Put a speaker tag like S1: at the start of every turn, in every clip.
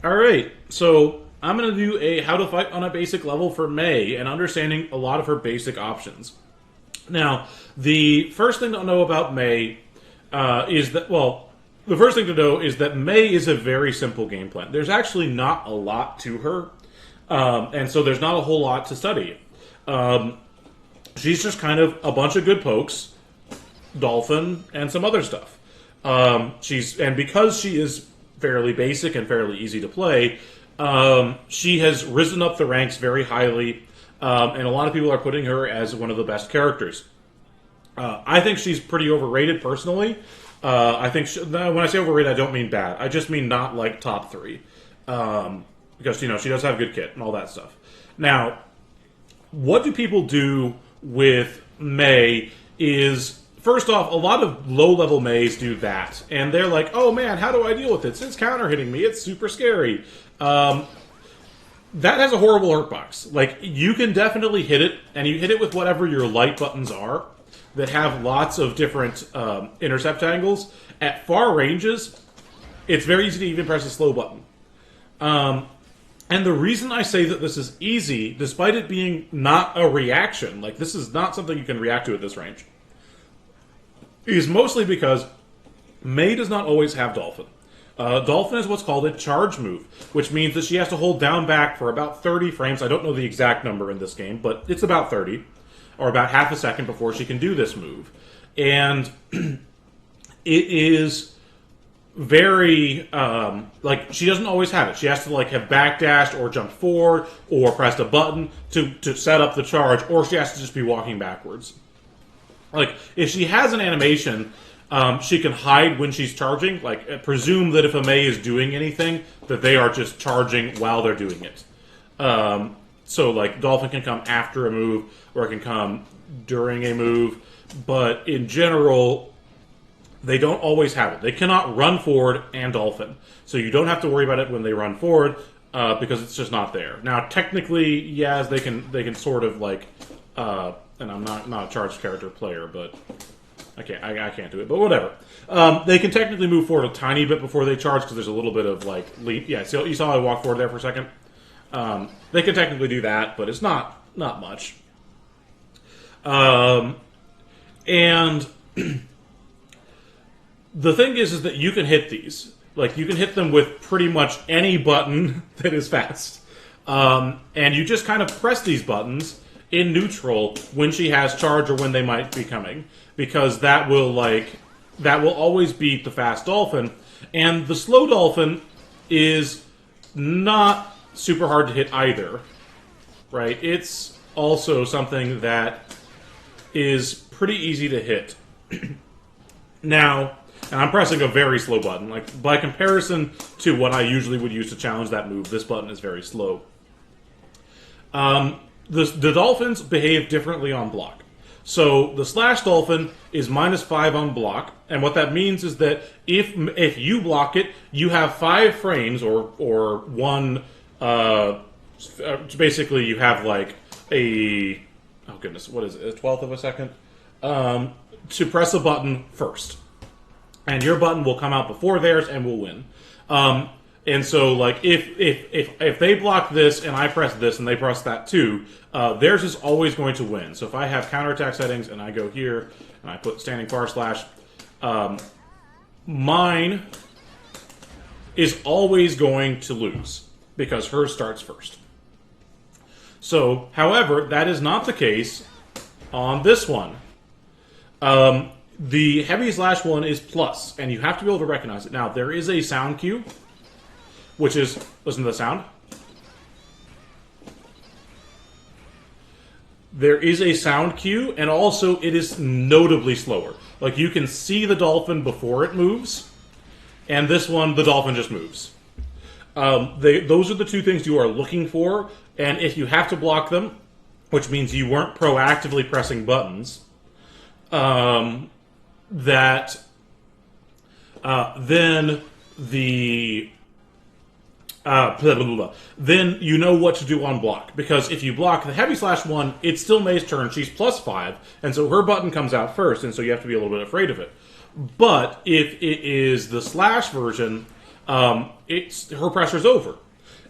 S1: Alright, so I'm going to do a how to fight on a basic level for Mei and understanding a lot of her basic options. Now, the first thing to know about Mei is that, well, the first thing to know is that Mei is a very simple game plan. There's actually not a lot to her, and so there's not a whole lot to study. She's just kind of a bunch of good pokes, Dolphin, and some other stuff. And because she is fairly basic and fairly easy to play, she has risen up the ranks very highly, and a lot of people are putting her as one of the best characters. I think she's pretty overrated, personally. I think when I say overrated, I don't mean bad. I just mean not like top 3, because she does have good kit and all that stuff. Now, what do people do with Mei? Is first off, a lot of low-level Meis do that, and they're like, "Oh man, how do I deal with it? It's counter hitting me. It's super scary." That has a horrible hurtbox. Like, you can definitely hit it, and you hit it with whatever your light buttons are that have lots of different intercept angles. At far ranges, it's very easy to even press a slow button. And the reason I say that this is easy, despite it being not a reaction, like this is not something you can react to at this range, is mostly because Mei does not always have Dolphin. Dolphin is what's called a charge move, which means that she has to hold down back for about 30 frames. I don't know the exact number in this game, but it's about 30, or about half a second before she can do this move. And it is very, she doesn't always have it. She has to, have backdashed or jumped forward or pressed a button to set up the charge, or she has to just be walking backwards. If she has an animation, she can hide when she's charging. Presume that if a Mei is doing anything, that they are just charging while they're doing it. Dolphin can come after a move, or it can come during a move, but in general, they don't always have it. They cannot run forward and Dolphin, so you don't have to worry about it when they run forward, because it's just not there. Now, technically, yes, they can sort of and I'm not a charged character player, but I can't do it, but whatever. They can technically move forward a tiny bit before they charge, because there's a little bit of leap. Yeah, so you saw I walk forward there for a second. They can technically do that, but it's not much. And the thing is that you can hit these. You can hit them with pretty much any button that is fast. And you just kind of press these buttons in neutral when she has charge or when they might be coming, because that will always beat the fast Dolphin. And the slow Dolphin is not super hard to hit either, right? It's also something that is pretty easy to hit. Now, and I'm pressing a very slow button. By comparison to what I usually would use to challenge that move, this button is very slow. The Dolphins behave differently on block. So the Slash Dolphin is -5 on block, and what that means is that if you block it, you have 5 frames or one. Basically, you have a oh goodness, what is it? A 1/12 of a second to press a button first, and your button will come out before theirs and will win. And so, if they block this and I press this and they press that too, theirs is always going to win. So if I have counterattack settings and I go here and I put standing far slash, mine is always going to lose because hers starts first. So, however, that is not the case on this one. The heavy slash one is plus, and you have to be able to recognize it. Now, there is a sound cue, which is, listen to the sound. There is a sound cue, and also it is notably slower. You can see the Dolphin before it moves, and this one, the Dolphin just moves. Those are the two things you are looking for, and if you have to block them, which means you weren't proactively pressing buttons, then then you know what to do on block. Because if you block the heavy slash one, it's still Mei's turn. She's +5, and so her button comes out first, and so you have to be a little bit afraid of it. But if it is the slash version, it's her pressure's over.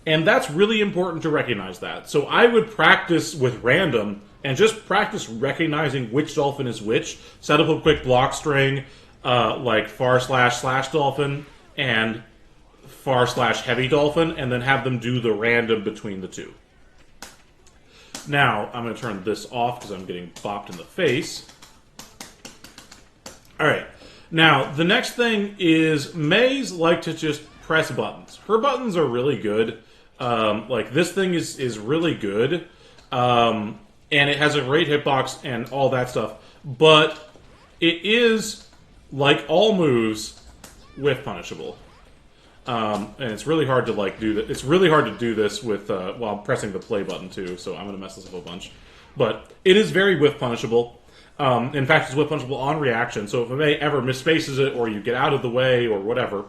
S1: And that's really important to recognize that. So I would practice with random and just practice recognizing which dolphin is which. Set up a quick block string, like far/slash dolphin and far/heavy dolphin, and then have them do the random between the two. Now, I'm going to turn this off because I'm getting bopped in the face. Alright. Now, the next thing is Mei's like to just press buttons. Her buttons are really good. Like, this thing is really good. And it has a great hitbox and all that stuff. But it is, like all moves, whiff punishable. And it's really hard to like do that. It's really hard to do this with while pressing the play button too. So I'm going to mess this up a bunch. But it is very whiff punishable. In fact, it's whiff punishable on reaction. So if a Mei ever misspaces it, or you get out of the way, or whatever,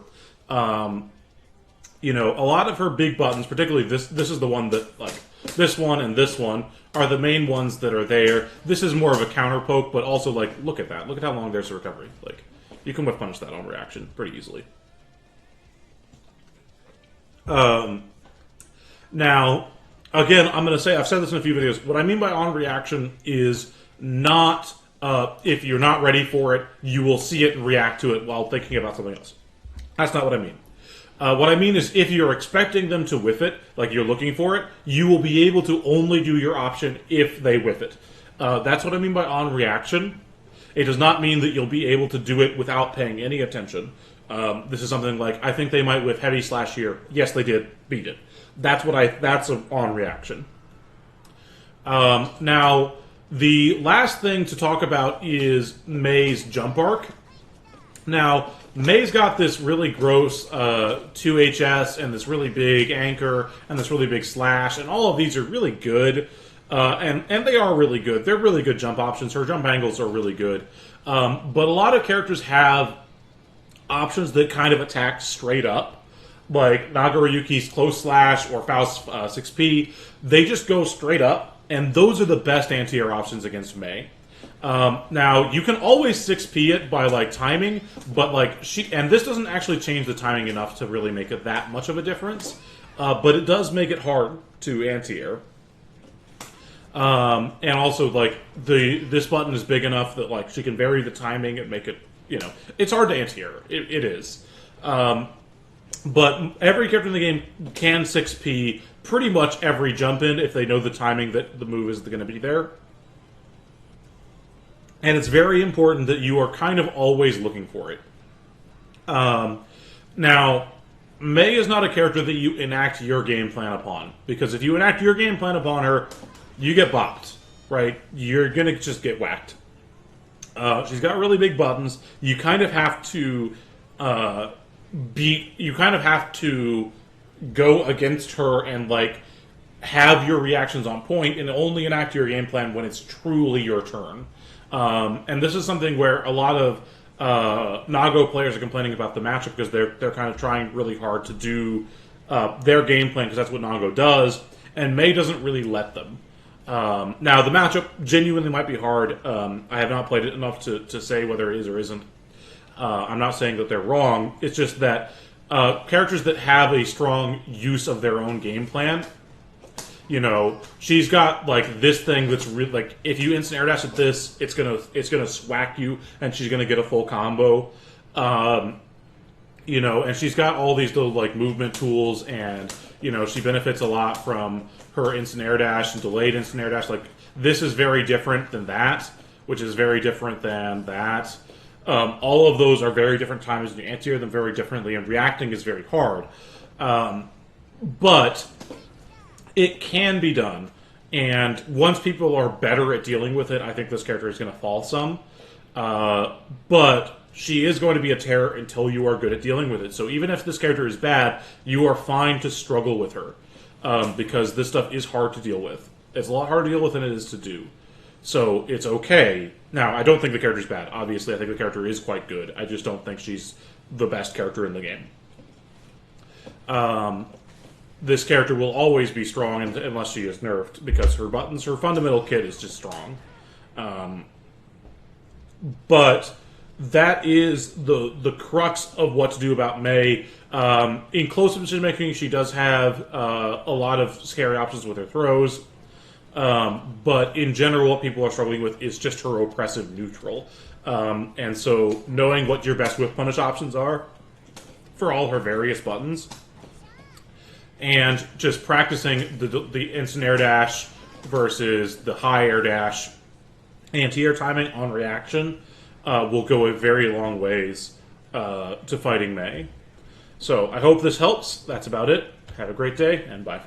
S1: you know, a lot of her big buttons, particularly this is the one that, like, this one and this one are the main ones that are there. This is more of a counter poke, but also, like, look at that. Look at how long there's a recovery. Like, you can whiff punish that on reaction pretty easily. Now, again, I'm going to say, I've said this in a few videos, what I mean by on reaction is not, if you're not ready for it, you will see it and react to it while thinking about something else. That's not what I mean. What I mean is if you're expecting them to whiff it, like you're looking for it, you will be able to only do your option if they whiff it. That's what I mean by on reaction. It does not mean that you'll be able to do it without paying any attention. This is something like, I think they might whiff heavy slash here. Yes, they did. Beat it. That's an on reaction. Now, the last thing to talk about is Mei's jump arc. Now, Mei's got this really gross 2HS and this really big anchor and this really big slash, and all of these are really good. And they are really good. They're really good jump options. Her jump angles are really good. But a lot of characters have options that kind of attack straight up, like Nagoriyuki's close slash or Faust's 6P. They just go straight up, and those are the best anti-air options against Mei. Now, you can always 6P it by, like, timing, but, like, and this doesn't actually change the timing enough to really make it that much of a difference, but it does make it hard to anti-air. And also, like, this button is big enough that, like, she can vary the timing and make it, you know, it's hard to anti-air. It is. But every character in the game can 6P pretty much every jump in if they know the timing that the move is going to be there. And it's very important that you are kind of always looking for it. Now, Mei is not a character that you enact your game plan upon. Because if you enact your game plan upon her, you get bopped, right? You're going to just get whacked. She's got really big buttons. You kind of have to you kind of have to go against her and, like, have your reactions on point and only enact your game plan when it's truly your turn. And this is something where a lot of Nago players are complaining about the matchup because they're kind of trying really hard to do their game plan because that's what Nago does, and Mei doesn't really let them. Now, the matchup genuinely might be hard. I have not played it enough to say whether it is or isn't. I'm not saying that they're wrong. It's just that characters that have a strong use of their own game plan, you know, she's got, like, this thing that's really, like, if you instant air dash at this, it's gonna swack you, and she's gonna get a full combo. You know, and she's got all these little, like, movement tools, and, you know, she benefits a lot from her instant air dash and delayed instant air dash. Like, this is very different than that, which is very different than that. All of those are very different times, and you anti-air them very differently, and reacting is very hard. But it can be done, and once people are better at dealing with it, I think this character is going to fall some. But she is going to be a terror until you are good at dealing with it. So even if this character is bad, you are fine to struggle with her, because this stuff is hard to deal with. It's a lot harder to deal with than it is to do. So it's okay. Now, I don't think the character's bad. Obviously, I think the character is quite good. I just don't think she's the best character in the game. This character will always be strong unless she is nerfed, because her fundamental kit is just strong. But that is the crux of what to do about Mei. In close-up decision making, she does have a lot of scary options with her throws. But in general, what people are struggling with is just her oppressive neutral. And so knowing what your best whip punish options are for all her various buttons, and just practicing the instant air dash versus the high air dash anti-air timing on reaction will go a very long ways to fighting Mei. So I hope this helps. That's about it. Have a great day, and bye for